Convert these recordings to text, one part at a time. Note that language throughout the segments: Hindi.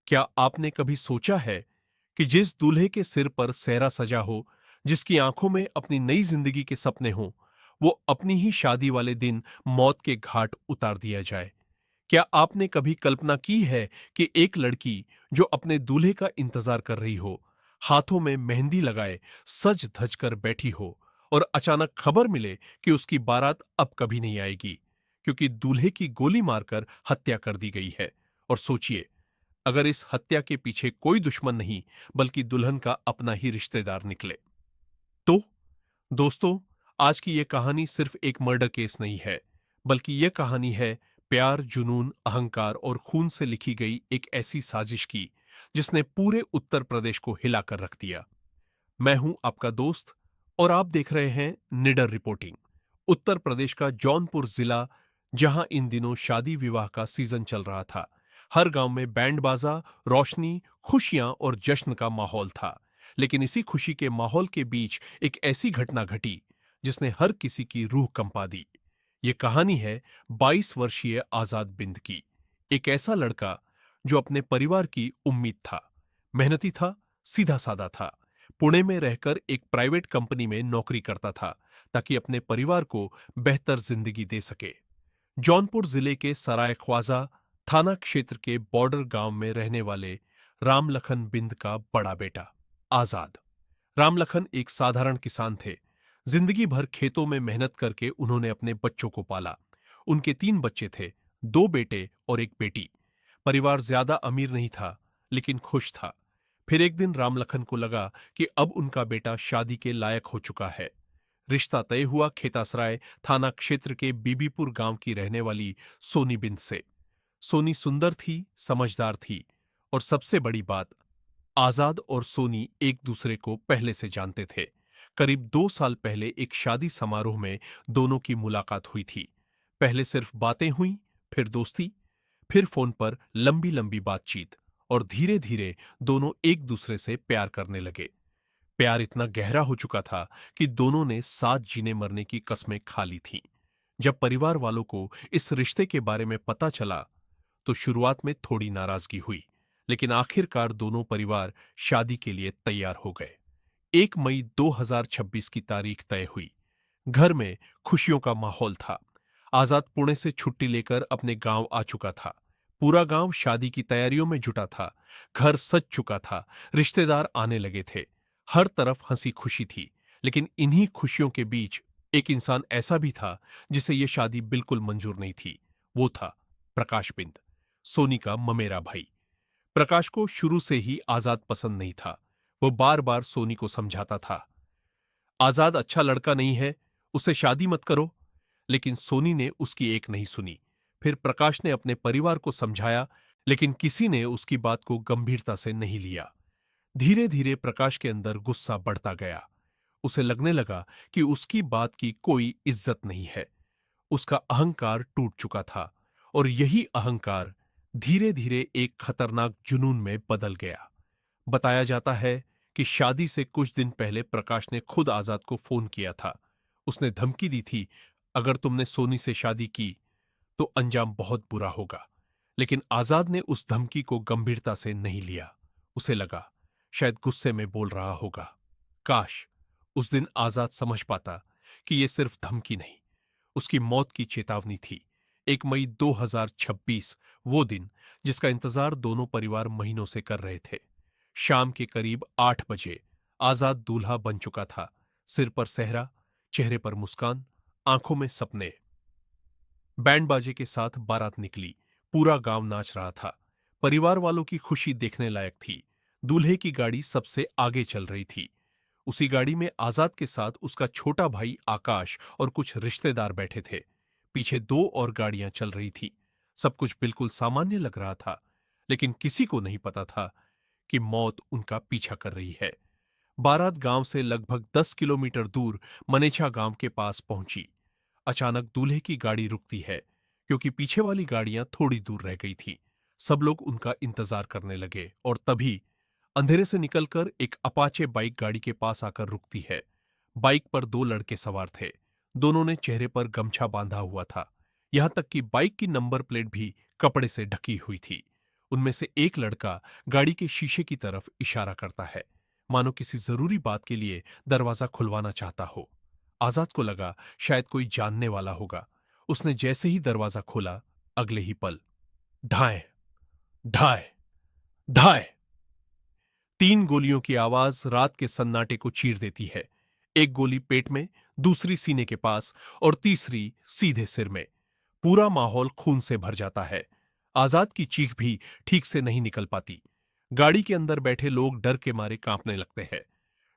क्या आपने कभी सोचा है कि जिस दूल्हे के सिर पर सेहरा सजा हो, जिसकी आंखों में अपनी नई जिंदगी के सपने हों, वो अपनी ही शादी वाले दिन मौत के घाट उतार दिया जाए? क्या आपने कभी कल्पना की है कि एक लड़की जो अपने दूल्हे का इंतजार कर रही हो, हाथों में मेहंदी लगाए, सज धज कर बैठी हो और अचानक खबर मिले कि उसकी बारात अब कभी नहीं आएगी क्योंकि दूल्हे की गोली मारकर हत्या कर दी गई है? और सोचिए, अगर इस हत्या के पीछे कोई दुश्मन नहीं बल्कि दुल्हन का अपना ही रिश्तेदार निकले तो? दोस्तों, आज की यह कहानी सिर्फ एक मर्डर केस नहीं है, बल्कि यह कहानी है प्यार, जुनून, अहंकार और खून से लिखी गई एक ऐसी साजिश की जिसने पूरे उत्तर प्रदेश को हिलाकर रख दिया। मैं हूं आपका दोस्त और आप देख रहे हैं निडर रिपोर्टिंग। उत्तर प्रदेश का जौनपुर जिला, जहां इन दिनों शादी विवाह का सीजन चल रहा था। हर गांव में बैंड बाजा, रोशनी, खुशियां और जश्न का माहौल था। लेकिन इसी खुशी के माहौल के बीच एक ऐसी घटना घटी जिसने हर किसी की रूह कंपा दी। ये कहानी है 22 वर्षीय आजाद बिंद की। एक ऐसा लड़का जो अपने परिवार की उम्मीद था, मेहनती था, सीधा साधा था, पुणे में रहकर एक प्राइवेट कंपनी में नौकरी करता था ताकि अपने परिवार को बेहतर जिंदगी दे सके। जौनपुर जिले के सराय ख्वाजा थाना क्षेत्र के बॉर्डर गांव में रहने वाले रामलखन बिंद का बड़ा बेटा आजाद। रामलखन एक साधारण किसान थे। जिंदगी भर खेतों में मेहनत करके उन्होंने अपने बच्चों को पाला। उनके 3 बच्चे थे, 2 बेटे और एक बेटी। परिवार ज्यादा अमीर नहीं था, लेकिन खुश था। फिर एक दिन रामलखन को लगा कि अब उनका बेटा शादी के लायक हो चुका है। रिश्ता तय हुआ खेतासराय थाना क्षेत्र के बीबीपुर गांव की रहने वाली सोनी बिंद से। सोनी सुंदर थी, समझदार थी और सबसे बड़ी बात, आजाद और सोनी एक दूसरे को पहले से जानते थे। करीब 2 साल पहले एक शादी समारोह में दोनों की मुलाकात हुई थी। पहले सिर्फ बातें हुई, फिर दोस्ती, फिर फोन पर लंबी लंबी बातचीत और धीरे धीरे दोनों एक दूसरे से प्यार करने लगे। प्यार इतना गहरा हो चुका था कि दोनों ने साथ जीने मरने की कस्में खा ली थीं। जब परिवार वालों को इस रिश्ते के बारे में पता चला तो शुरुआत में थोड़ी नाराजगी हुई, लेकिन आखिरकार दोनों परिवार शादी के लिए तैयार हो गए। 1 मई 2026 की तारीख तय हुई। घर में खुशियों का माहौल था। आजाद पुणे से छुट्टी लेकर अपने गांव आ चुका था। पूरा गांव शादी की तैयारियों में जुटा था। घर सज चुका था, रिश्तेदार आने लगे थे। हर तरफ हंसी खुशी थी। लेकिन इन्हीं खुशियों के बीच एक इंसान ऐसा भी था जिसे यह शादी बिल्कुल मंजूर नहीं थी। वो था प्रकाश बिंद, सोनी का ममेरा भाई। प्रकाश को शुरू से ही आजाद पसंद नहीं था। वो बार बार सोनी को समझाता था, आजाद अच्छा लड़का नहीं है, उससे शादी मत करो। लेकिन सोनी ने उसकी एक नहीं सुनी। फिर प्रकाश ने अपने परिवार को समझाया, लेकिन किसी ने उसकी बात को गंभीरता से नहीं लिया। धीरे धीरे प्रकाश के अंदर गुस्सा बढ़ता गया। उसे लगने लगा कि उसकी बात की कोई इज्जत नहीं है। उसका अहंकार टूट चुका था और यही अहंकार धीरे धीरे एक खतरनाक जुनून में बदल गया। बताया जाता है कि शादी से कुछ दिन पहले प्रकाश ने खुद आजाद को फोन किया था। उसने धमकी दी थी, अगर तुमने सोनी से शादी की तो अंजाम बहुत बुरा होगा। लेकिन आजाद ने उस धमकी को गंभीरता से नहीं लिया। उसे लगा शायद गुस्से में बोल रहा होगा। काश उस दिन आजाद समझ पाता कि यह सिर्फ धमकी नहीं, उसकी मौत की चेतावनी थी। 1 मई 2026, वो दिन जिसका इंतजार दोनों परिवार महीनों से कर रहे थे। शाम के करीब 8 बजे आजाद दूल्हा बन चुका था। सिर पर सेहरा, चेहरे पर मुस्कान, आंखों में सपने। बैंड बाजे के साथ बारात निकली। पूरा गांव नाच रहा था। परिवार वालों की खुशी देखने लायक थी। दूल्हे की गाड़ी सबसे आगे चल रही थी। उसी गाड़ी में आजाद के साथ उसका छोटा भाई आकाश और कुछ रिश्तेदार बैठे थे। पीछे 2 और गाड़ियां चल रही थी। सब कुछ बिल्कुल सामान्य लग रहा था, लेकिन किसी को नहीं पता था कि मौत उनका पीछा कर रही है। बारात गांव से लगभग 10 किलोमीटर दूर मनेछा गांव के पास पहुंची। अचानक दूल्हे की गाड़ी रुकती है, क्योंकि पीछे वाली गाड़ियां थोड़ी दूर रह गई थी। सब लोग उनका इंतजार करने लगे और तभी अंधेरे से निकलकर एक अपाचे बाइक गाड़ी के पास आकर रुकती है। बाइक पर 2 लड़के सवार थे। दोनों ने चेहरे पर गमछा बांधा हुआ था। यहां तक कि बाइक की नंबर प्लेट भी कपड़े से ढकी हुई थी। उनमें से एक लड़का गाड़ी के शीशे की तरफ इशारा करता है, मानो किसी जरूरी बात के लिए दरवाजा खुलवाना चाहता हो। आजाद को लगा शायद कोई जानने वाला होगा। उसने जैसे ही दरवाजा खोला, अगले ही पल ढाए ढाए ढाए 3 गोलियों की आवाज रात के सन्नाटे को चीर देती है। एक गोली पेट में, दूसरी सीने के पास और तीसरी सीधे सिर में। पूरा माहौल खून से भर जाता है। आजाद की चीख भी ठीक से नहीं निकल पाती। गाड़ी के अंदर बैठे लोग डर के मारे कांपने लगते हैं।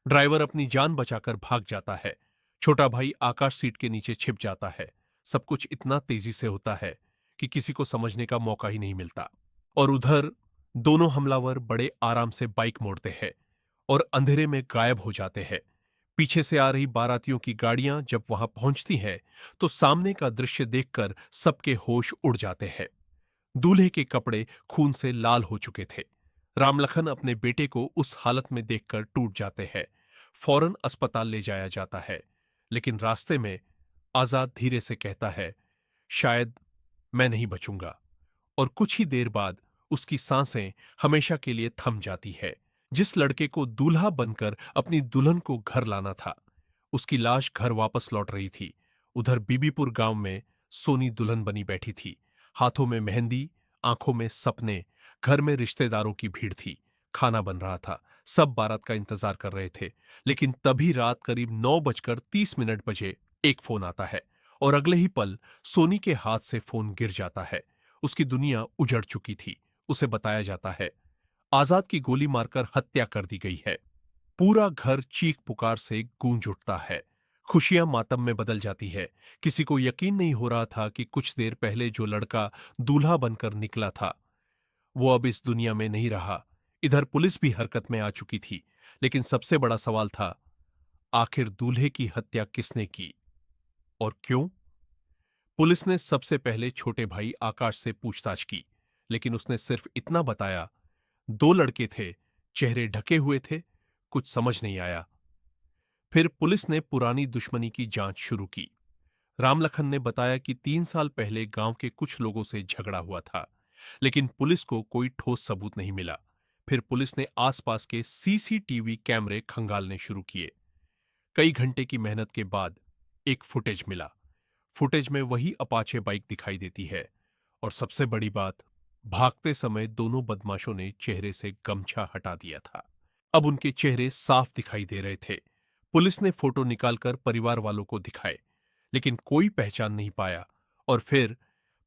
ड्राइवर अपनी जान बचाकर भाग जाता है। छोटा भाई आकाश सीट के नीचे छिप जाता है। सब कुछ इतना तेजी से होता है कि किसी को समझने का मौका ही नहीं मिलता। और उधर दोनों हमलावर बड़े आराम से बाइक मोड़ते हैं और अंधेरे में गायब हो जाते हैं। पीछे से आ रही बारातियों की गाड़ियां जब वहां पहुंचती हैं, तो सामने का दृश्य देखकर सबके होश उड़ जाते हैं। दूल्हे के कपड़े खून से लाल हो चुके थे। रामलखन अपने बेटे को उस हालत में देखकर टूट जाते हैं। फौरन अस्पताल ले जाया जाता है, लेकिन रास्ते में आजाद धीरे से कहता है, शायद मैं नहीं बचूंगा। और कुछ ही देर बाद उसकी सांसें हमेशा के लिए थम जाती है। जिस लड़के को दूल्हा बनकर अपनी दुल्हन को घर लाना था, उसकी लाश घर वापस लौट रही थी। उधर बीबीपुर गांव में सोनी दुल्हन बनी बैठी थी। हाथों में मेहंदी, आंखों में सपने। घर में रिश्तेदारों की भीड़ थी। खाना बन रहा था। सब बारात का इंतजार कर रहे थे। लेकिन तभी रात करीब 9:30 बजे एक फोन आता है और अगले ही पल सोनी के हाथ से फोन गिर जाता है। उसकी दुनिया उजड़ चुकी थी। उसे बताया जाता है, आजाद की गोली मारकर हत्या कर दी गई है। पूरा घर चीख पुकार से गूंज उठता है। खुशियां मातम में बदल जाती है। किसी को यकीन नहीं हो रहा था कि कुछ देर पहले जो लड़का दूल्हा बनकर निकला था, वो अब इस दुनिया में नहीं रहा। इधर पुलिस भी हरकत में आ चुकी थी। लेकिन सबसे बड़ा सवाल था, आखिर दूल्हे की हत्या किसने की और क्यों? पुलिस ने सबसे पहले छोटे भाई आकाश से पूछताछ की, लेकिन उसने सिर्फ इतना बताया, 2 लड़के थे, चेहरे ढके हुए थे, कुछ समझ नहीं आया। फिर पुलिस ने पुरानी दुश्मनी की जांच शुरू की। रामलखन ने बताया कि 3 साल पहले गांव के कुछ लोगों से झगड़ा हुआ था, लेकिन पुलिस को कोई ठोस सबूत नहीं मिला। फिर पुलिस ने आसपास के सीसीटीवी कैमरे खंगालने शुरू किए। कई घंटे की मेहनत के बाद एक फुटेज मिला। फुटेज में वही अपाचे बाइक दिखाई देती है और सबसे बड़ी बात, भागते समय दोनों बदमाशों ने चेहरे से गमछा हटा दिया था। अब उनके चेहरे साफ दिखाई दे रहे थे। पुलिस ने फोटो निकालकर परिवार वालों को दिखाए, लेकिन कोई पहचान नहीं पाया। और फिर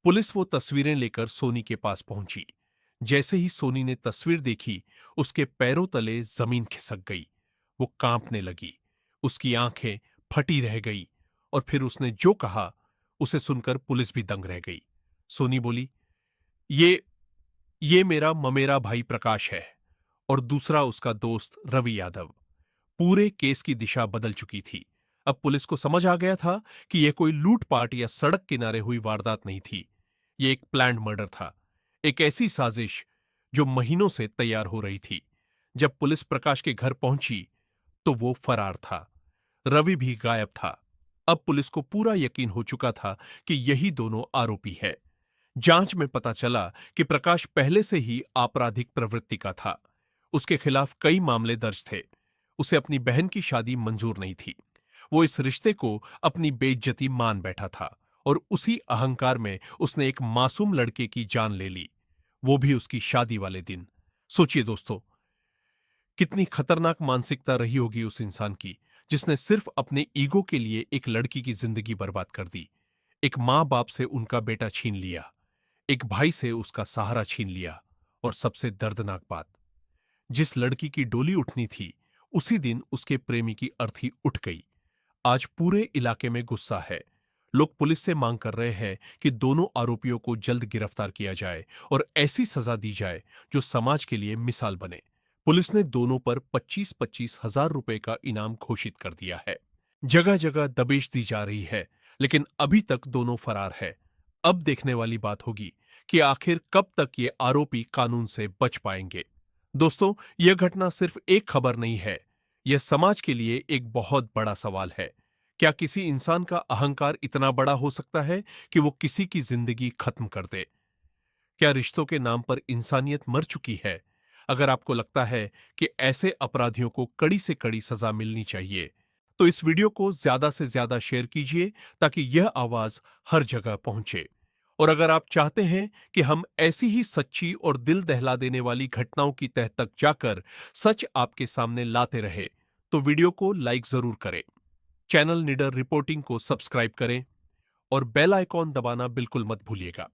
पुलिस वो तस्वीरें लेकर सोनी के पास पहुंची। जैसे ही सोनी ने तस्वीर देखी, उसके पैरों तले जमीन खिसक गई। वो कांपने लगी। उसकी आंखें फटी रह गई। और फिर उसने जो कहा, उसे सुनकर पुलिस भी दंग रह गई। सोनी बोली, ये ये मेरा ममेरा भाई प्रकाश है और दूसरा उसका दोस्त रवि यादव। पूरे केस की दिशा बदल चुकी थी। अब पुलिस को समझ आ गया था कि यह कोई लूटपाट या सड़क किनारे हुई वारदात नहीं थी। यह एक प्लान्ड मर्डर था, एक ऐसी साजिश जो महीनों से तैयार हो रही थी। जब पुलिस प्रकाश के घर पहुंची, तो वो फरार था। रवि भी गायब था। अब पुलिस को पूरा यकीन हो चुका था कि यही दोनों आरोपी है। जांच में पता चला कि प्रकाश पहले से ही आपराधिक प्रवृत्ति का था। उसके खिलाफ कई मामले दर्ज थे। उसे अपनी बहन की शादी मंजूर नहीं थी। वो इस रिश्ते को अपनी बेइज्जती मान बैठा था और उसी अहंकार में उसने एक मासूम लड़के की जान ले ली, वो भी उसकी शादी वाले दिन। सोचिए दोस्तों, कितनी खतरनाक मानसिकता रही होगी उस इंसान की, जिसने सिर्फ अपने ईगो के लिए एक लड़की की जिंदगी बर्बाद कर दी। एक मां बाप से उनका बेटा छीन लिया, एक भाई से उसका सहारा छीन लिया। और सबसे दर्दनाक बात, जिस लड़की की डोली उठनी थी, उसी दिन उसके प्रेमी की अर्थी उठ गई। आज पूरे इलाके में गुस्सा है। लोग पुलिस से मांग कर रहे हैं कि दोनों आरोपियों को जल्द गिरफ्तार किया जाए और ऐसी सजा दी जाए जो समाज के लिए मिसाल बने। पुलिस ने दोनों पर 25-25 हजार रुपए का इनाम घोषित कर दिया है। जगह जगह दबिश दी जा रही है, लेकिन अभी तक दोनों फरार है। अब देखने वाली बात होगी कि आखिर कब तक ये आरोपी कानून से बच पाएंगे। दोस्तों, यह घटना सिर्फ एक खबर नहीं है, यह समाज के लिए एक बहुत बड़ा सवाल है। क्या किसी इंसान का अहंकार इतना बड़ा हो सकता है कि वो किसी की जिंदगी खत्म कर दे? क्या रिश्तों के नाम पर इंसानियत मर चुकी है? अगर आपको लगता है कि ऐसे अपराधियों को कड़ी से कड़ी सजा मिलनी चाहिए, तो इस वीडियो को ज्यादा से ज्यादा शेयर कीजिए ताकि यह आवाज हर जगह पहुंचे। और अगर आप चाहते हैं कि हम ऐसी ही सच्ची और दिल दहला देने वाली घटनाओं की तह तक जाकर सच आपके सामने लाते रहे, तो वीडियो को लाइक जरूर करें, चैनल निडर रिपोर्टिंग को सब्सक्राइब करें और बेल आइकॉन दबाना बिल्कुल मत भूलिएगा।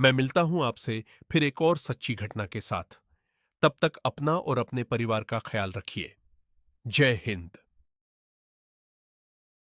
मैं मिलता हूं आपसे फिर एक और सच्ची घटना के साथ। तब तक अपना और अपने परिवार का ख्याल रखिए। जय हिंद।